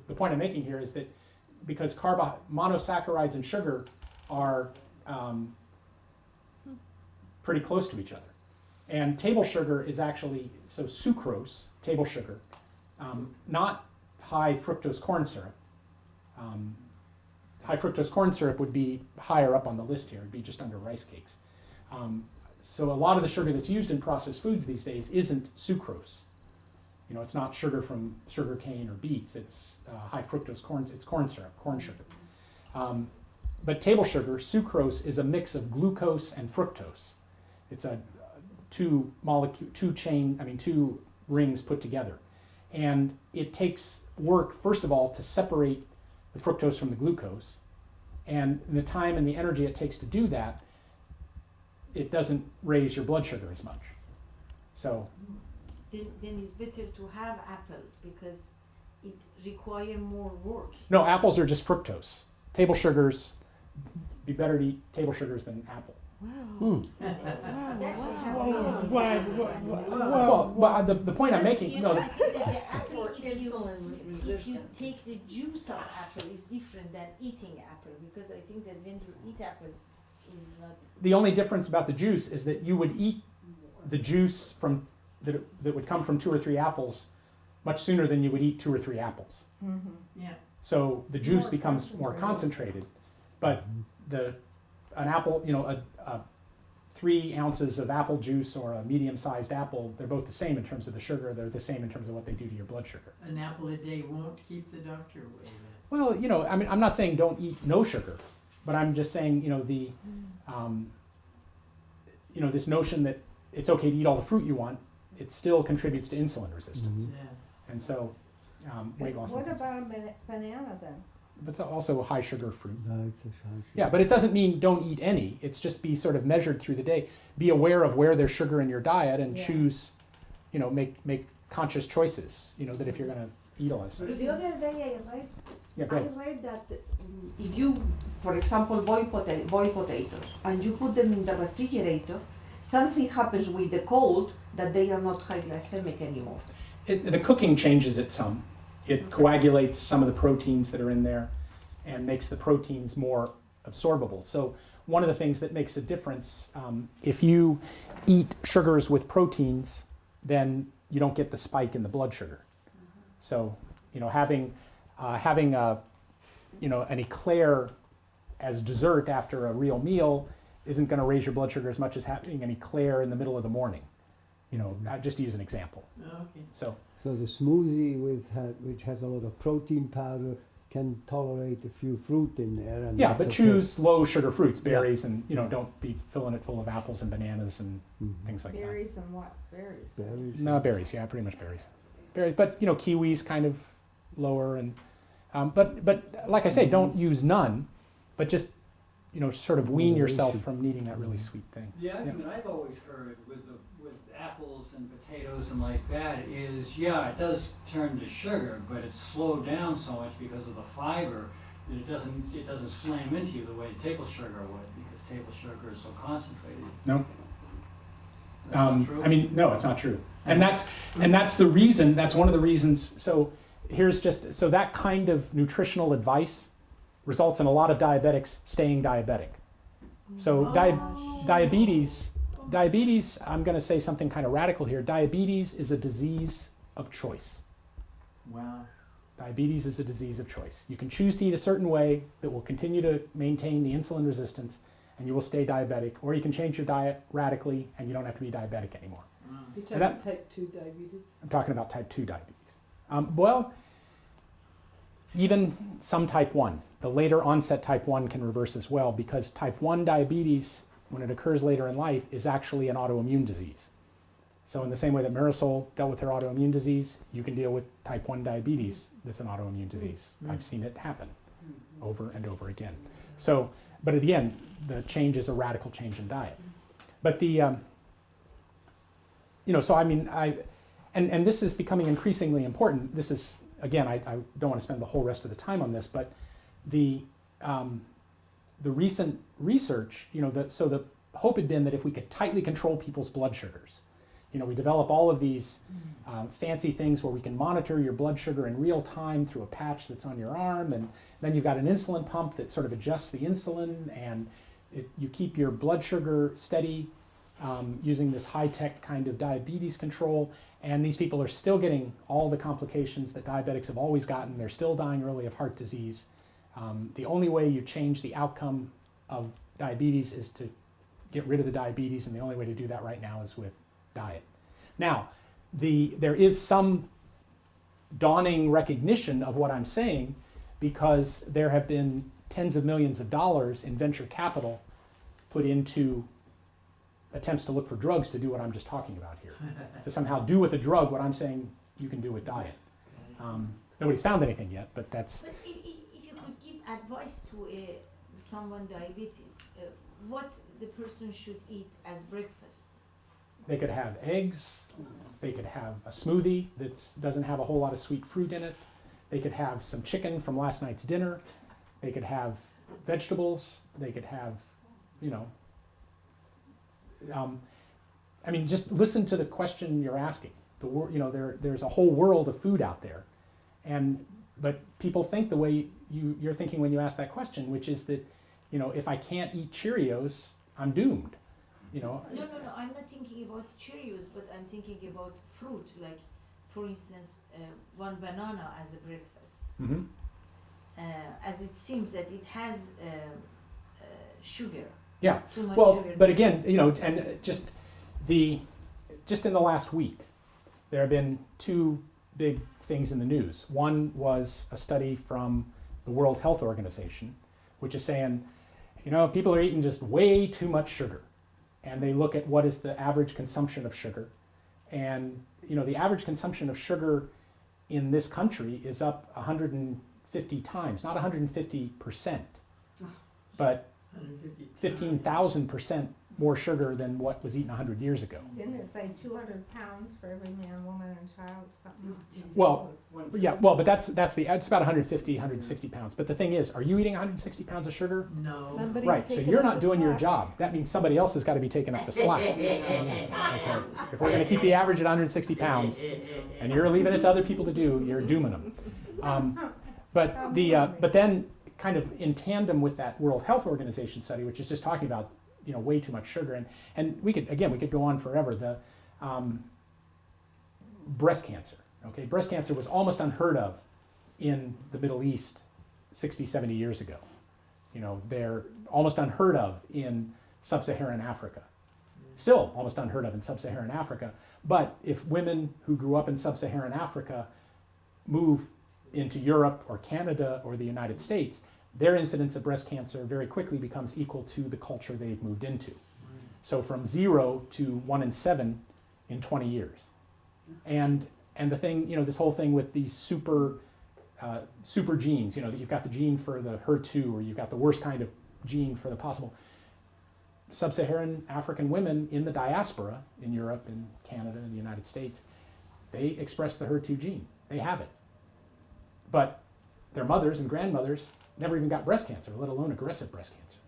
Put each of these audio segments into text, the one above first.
the point I'm making here is that because monosaccharides and sugar are pretty close to each other. And table sugar is actually, so sucrose, table sugar, not high fructose corn syrup. High fructose corn syrup would be higher up on the list here, it'd be just under rice cakes. So a lot of the sugar that's used in processed foods these days isn't sucrose. You know, it's not sugar from sugar cane or beets, it's high fructose corn, it's corn syrup, corn sugar. But table sugar, sucrose, is a mix of glucose and fructose. It's a two rings put together. And it takes work, first of all, to separate the fructose from the glucose. And the time and the energy it takes to do that, it doesn't raise your blood sugar as much. So then it's better to have apple because it requires more work. no, apples are just fructose. Table sugars, be better to eat table sugars than apple. Well, The point I'm making, You no, know, I think that the apple, if you resistant. take the juice of apple, is different than eating apple, because I think that when you eat apple, is not. the only difference about the juice is that you would eat the juice from that would come from 2 or 3 apples much sooner than you would eat 2 or 3 apples. Yeah. So the juice becomes more concentrated, but an apple, you know, a 3 ounces of apple juice or a medium-sized apple, they're both the same in terms of the sugar. They're the same in terms of what they do to your blood sugar. An apple a day won't keep the doctor away. Well, you know, I mean, I'm not saying don't eat no sugar, but I'm just saying, you know, this notion that it's okay to eat all the fruit you want, it still contributes to insulin resistance. Yeah. And so, weight loss. What about a banana then? But it's also a high sugar fruit. No, it's a shy. Yeah, but it doesn't mean don't eat any. It's just be sort of measured through the day. Be aware of where there's sugar in your diet and Yeah. choose, you know, make conscious choices. You know, that if you're going to eat all this. The other day Yeah, go ahead. I read that if you, for example, boil potatoes and you put them in the refrigerator, something happens with the cold that they are not high glycemic anymore. The cooking changes it some. It coagulates some of the proteins that are in there and makes the proteins more absorbable. So one of the things that makes a difference, if you eat sugars with proteins, then you don't get the spike in the blood sugar. So, you know, having an eclair as dessert after a real meal isn't going to raise your blood sugar as much as having an eclair in the middle of the morning. You know, just to use an example. Okay. So So the smoothie which has a lot of protein powder can tolerate a few fruit in there. And yeah, that's but okay. choose low sugar fruits, berries, and you know, don't be filling it full of apples and bananas and things like Berries and what? Berries. Berries. that. No, berries, yeah, pretty much berries. Berries, but you know, kiwis kind of lower, and but like I say, don't use none, but just you know, sort of wean yourself from needing that really sweet thing. The argument I've always heard with apples and potatoes and like that is, yeah, it does turn to sugar, but it's slowed down so much because of the fiber that it doesn't slam into you the way table sugar would, because table sugar is so concentrated. No. That's not true. I mean, no, it's not true, and that's the reason. That's one of the reasons. So that kind of nutritional advice results in a lot of diabetics staying diabetic. So diabetes, I'm going to say something kind of radical here. Diabetes is a disease of choice. Wow. Diabetes is a disease of choice. You can choose to eat a certain way that will continue to maintain the insulin resistance, and you will stay diabetic, or you can change your diet radically and you don't have to be diabetic anymore. You're talking about type 2 diabetes? I'm talking about type 2 diabetes. Well, even some type 1. The later onset type 1 can reverse as well, because type 1 diabetes, when it occurs later in life, is actually an autoimmune disease. So in the same way that Marisol dealt with her autoimmune disease, you can deal with type 1 diabetes that's an autoimmune disease. I've seen it happen over and over again. So, but at the end, the change is a radical change in diet. But so I mean, and this is becoming increasingly important. This is, again, I don't want to spend the whole rest of the time on this, but the recent research, so the hope had been that if we could tightly control people's blood sugars, We develop all of these fancy things where we can monitor your blood sugar in real time through a patch that's on your arm, and then you've got an insulin pump that sort of adjusts the insulin, and you keep your blood sugar steady using this high-tech kind of diabetes control, and these people are still getting all the complications that diabetics have always gotten. They're still dying early of heart disease. The only way you change the outcome of diabetes is to get rid of the diabetes, and the only way to do that right now is with diet. Now, there is some dawning recognition of what I'm saying, because there have been tens of millions of dollars in venture capital put into attempts to look for drugs to do what I'm just talking about here. To somehow do with a drug what I'm saying you can do with diet. Nobody's found anything yet, but that's... But if you could give advice to someone diabetes, what the person should eat as breakfast? They could have eggs, they could have a smoothie that doesn't have a whole lot of sweet fruit in it, they could have some chicken from last night's dinner, they could have vegetables, they could have, just listen to the question you're asking. There's a whole world of food out there, but people think the way you're thinking when you ask that question, which is that, if I can't eat Cheerios, I'm doomed. No, I'm not thinking about Cheerios, but I'm thinking about fruit, like, for instance, one banana as a breakfast. Mm-hmm. As it seems that it has sugar. Yeah. Too much Well, sugar. but again, and just in the last week, there have been two big things in the news. One was a study from the World Health Organization, which is saying, people are eating just way too much sugar. And they look at what is the average consumption of sugar. And, the average consumption of sugar in this country is up 150 times, not 150%, but 15,000% more sugar than what was eaten 100 years ago. Didn't it say 200 pounds for every man, woman, and child, something? Well, yeah, but it's about 150, 160 pounds. But the thing is, are you eating 160 pounds of sugar? No. Somebody's Right, so taking you're up not the doing your slack. job. That means somebody else has got to be taking up the slack. Okay. If we're going to keep the average at 160 pounds, and you're leaving it to other people to do, you're dooming them. But then, kind of in tandem with that World Health Organization study, which is just talking about way too much sugar, and we could go on forever. The breast cancer. Okay, breast cancer was almost unheard of in the Middle East 60, 70 years ago. They're almost unheard of in sub-Saharan Africa. Still almost unheard of in sub-Saharan Africa. But if women who grew up in sub-Saharan Africa move into Europe or Canada or the United States, their incidence of breast cancer very quickly becomes equal to the culture they've moved into. So from 0 to 1 in 7 in 20 years. And the thing, this whole thing with these super genes, that you've got the gene for the HER2, or you've got the worst kind of gene for the possible. Sub-Saharan African women in the diaspora, in Europe and Canada and the United States, they express the HER2 gene. They have it. But their mothers and grandmothers never even got breast cancer, let alone aggressive breast cancer.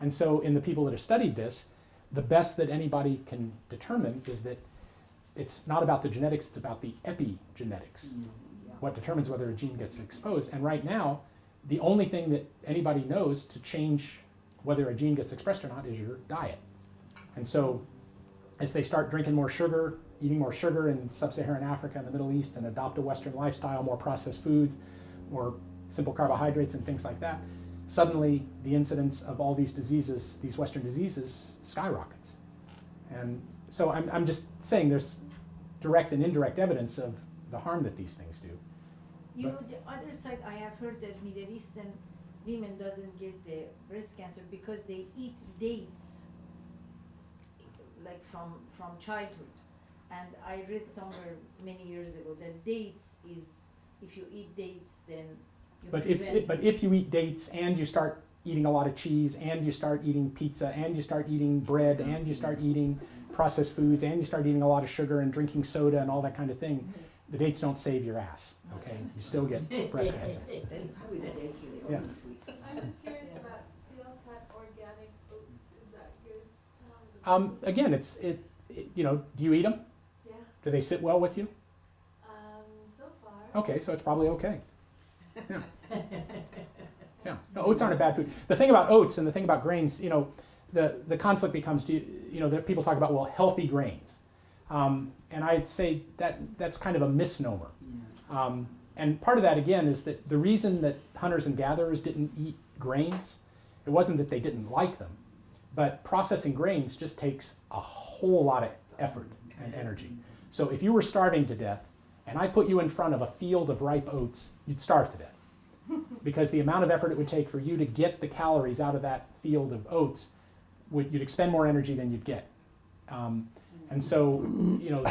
And so in the people that have studied this, the best that anybody can determine is that it's not about the genetics, it's about the epigenetics. What determines whether a gene gets exposed. And right now, the only thing that anybody knows to change whether a gene gets expressed or not is your diet. And so as they start drinking more sugar, eating more sugar in sub-Saharan Africa and the Middle East, and adopt a Western lifestyle, more processed foods, more simple carbohydrates and things like that, suddenly the incidence of all these diseases, these Western diseases, skyrockets. And so I'm just saying there's direct and indirect evidence of the harm that these things do. The other side, I have heard that Middle Eastern women doesn't get the breast cancer because they eat dates, like from childhood. And I read somewhere many years ago that dates is, if you eat dates, then you prevent. But if you eat dates and you start eating a lot of cheese and you start eating pizza and you start eating bread and you start eating processed foods and you start eating a lot of sugar and drinking soda and all that kind of thing, the dates don't save your ass, okay? You still get breast cancer. Yeah. I'm just curious about steel-cut organic oats. Is that good? Again, do you eat them? Do they sit well with you? So far. Okay, so it's probably okay. Yeah. Yeah. No, oats aren't a bad food. The thing about oats and the thing about grains, you know, the conflict becomes, you know, that people talk about, well, healthy grains. And I'd say that's kind of a misnomer. Yeah. And part of that, again, is that the reason that hunters and gatherers didn't eat grains, it wasn't that they didn't like them, but processing grains just takes a whole lot of effort and energy. So if you were starving to death, and I put you in front of a field of ripe oats, you'd starve to death. Because the amount of effort it would take for you to get the calories out of that field of oats, you'd expend more energy than you'd get. And so, you know,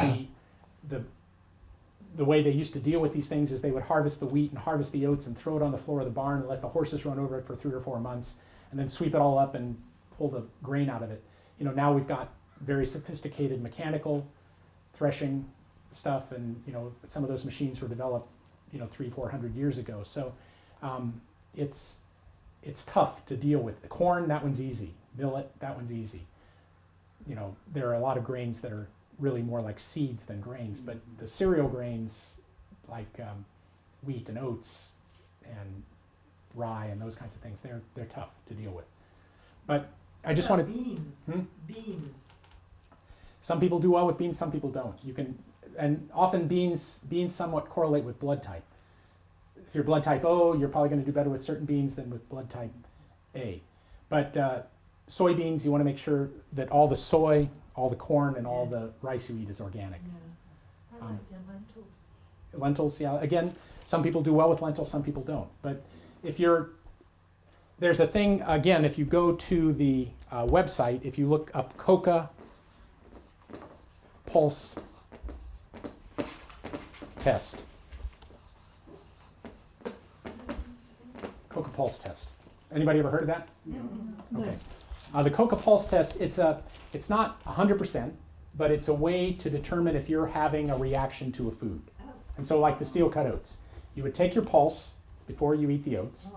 the way they used to deal with these things is they would harvest the wheat and harvest the oats and throw it on the floor of the barn and let the horses run over it for 3 or 4 months, and then sweep it all up and pull the grain out of it. You know, now we've got very sophisticated mechanical threshing stuff, and you know, some of those machines were developed, you know, 300-400 years ago. So it's tough to deal with. The corn, that one's easy. Millet, that one's easy. You know, there are a lot of grains that are really more like seeds than grains, but the cereal grains like wheat and oats and rye and those kinds of things, they're tough to deal with. But I just want to. Beans. Beans. Some people do well with beans, some people don't. You can, and often beans somewhat correlate with blood type. If you're blood type O, you're probably going to do better with certain beans than with blood type A. But soybeans, you want to make sure that all the soy, all the corn, and all the rice you eat is organic. I like the lentils. Lentils, yeah. Again, some people do well with lentils, some people don't. But if there's a thing, again, if you go to the website, if you look up Coca Pulse Test. Coca Pulse Test. Anybody ever heard of that? Okay. The Coca Pulse Test, it's not 100%, but it's a way to determine if you're having a reaction to a food. And so like the steel cut oats, you would take your pulse before you eat the oats,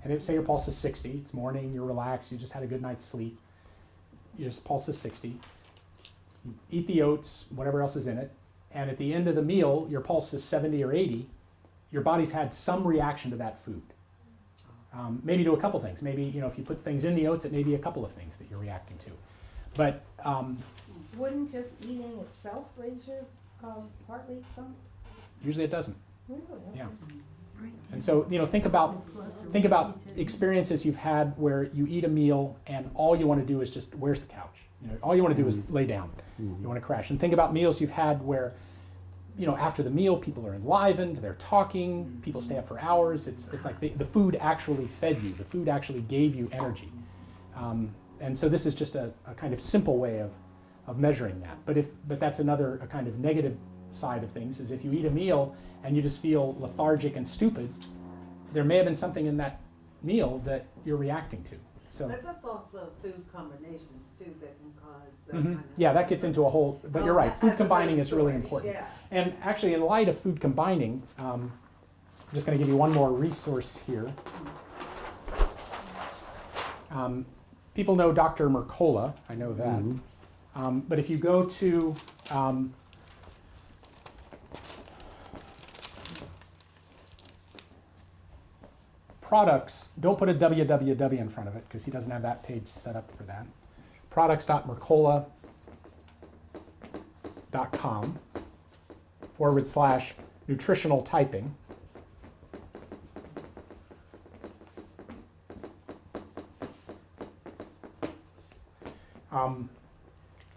and if, say your pulse is 60, it's morning, you're relaxed, you just had a good night's sleep, your pulse is 60, you eat the oats, whatever else is in it, and at the end of the meal, your pulse is 70 or 80, your body's had some reaction to that food. Maybe to a couple things. Maybe, you know, if you put things in the oats, it may be a couple of things that you're reacting to. But Wouldn't just eating itself raise your heart rate some? usually it doesn't. Really? Yeah. And so, you know, think about experiences you've had where you eat a meal and all you want to do is just, where's the couch? You know, all you want to do is lay down. You want to crash. And think about meals you've had where, you know, after the meal, people are enlivened, they're talking, people stay up for hours. It's like the food actually fed you. The food actually gave you energy. And so this is just a kind of simple way of measuring that. But that's another a kind of negative side of things, is if you eat a meal and you just feel lethargic and stupid, there may have been something in that meal that you're reacting to. So But that's also food combinations too that can cause that kind of. yeah, that gets into a whole, but you're right, That's food another combining is really story. important. Yeah. And actually, in light of food combining, I'm just going to give you one more resource here. People know Dr. Mercola, I know that. But if you go to products, don't put a www in front of it because he doesn't have that page set up for that. products.mercola.com/nutritional typing.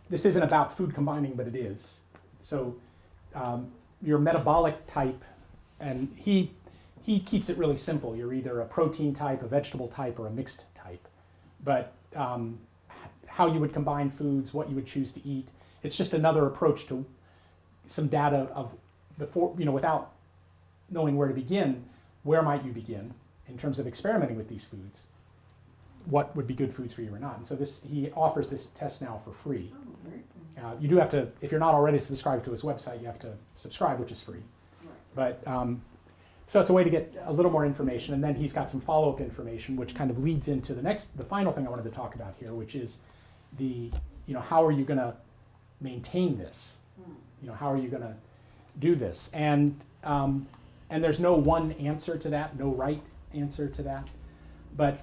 This isn't about food combining, but it is. So your metabolic type, and he keeps it really simple. You're either a protein type, a vegetable type, or a mixed type. But how you would combine foods, what you would choose to eat, it's just another approach to some data of before, you know, without knowing where to begin, where might you begin in terms of experimenting with these foods? What would be good foods for you or not? And so he offers this test now for free. You do have to, if you're not already subscribed to his website, you have to subscribe, which is free. But so it's a way to get a little more information, and then he's got some follow-up information, which kind of leads into the final thing I wanted to talk about here, which is how are you going to maintain this? You know, how are you going to do this? And there's no one answer to that, no right answer to that. But